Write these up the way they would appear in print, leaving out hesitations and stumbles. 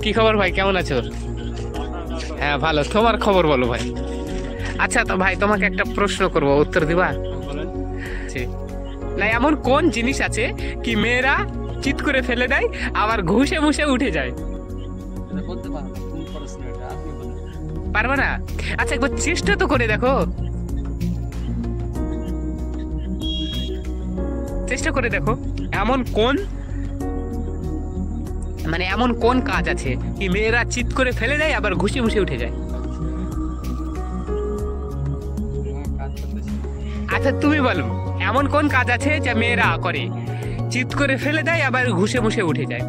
কি খবর ভাই, কেমন আছো? হ্যাঁ ভালো, তোমার খবর বলো ভাই। আচ্ছা তো ভাই তোমাকে একটা প্রশ্ন করবো, উত্তর দিবা? না এমন কোন জিনিস আছে কি মেয়েরা চিৎ করে ফেলে দেয় আবার ঘুষে মুষে উঠে যায়? পারবে না? আচ্ছা একবার চেষ্টা তো করে দেখো, চেষ্টা করে দেখো। এমন কোন এমন কোন কাজ আছে কি মেয়েরা চিৎ করে ফেলে দেয় আবার ঘুষে মুষে উঠে যায়? আচ্ছা তুমি বলো, এমন কোন কাজ আছে যা মেয়েরা করে, চিৎ করে ফেলে দেয় আবার ঘুষে মুষে উঠে যায়?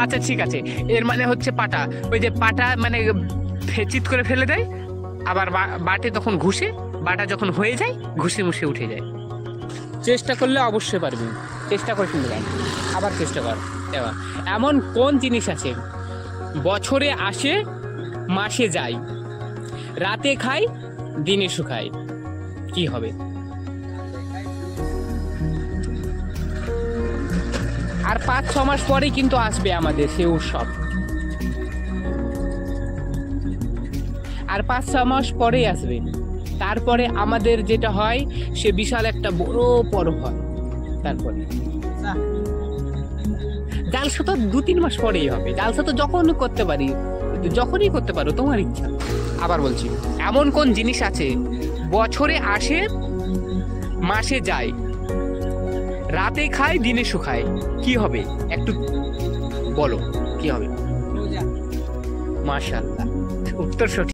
আচ্ছা ঠিক আছে, এর মানে হচ্ছে পাটা। ওই যে পাটা চিৎ করে ফেলে দেয়, আবার বাটে তখন ঘুষে, বাটা যখন হয়ে যায় ঘুষে মুষে উঠে যায়। চেষ্টা করলে অবশ্যই পারবি, চেষ্টা করে শুনতে পারবি, আবার চেষ্টা কর। এবার এমন কোন জিনিস আছে বছরে আসে মাসে যায়, রাতে খায় দিনে শুকায়, কি হবে? আর 5-6 মাস পরে কিন্তু আসবে আমাদের সে উৎসব, আর 5-6 মাস পরেই আসবে। তারপরে আমাদের যেটা হয় সে বিশাল একটা বড় পরব হয়। তারপরে জালসা তো 2-3 মাস পরেই হবে। জালসা তো যখন করতে পারি, যখনই করতে পারো, তোমার ইচ্ছা। আবার বলছি, এমন কোন জিনিস আছে বছরে আসে মাসে যায়, রাতে খায় দিনে শুকায়, কি হবে? একটু বলো কি হবে? মাশাআল্লাহ, উত্তর সঠিক।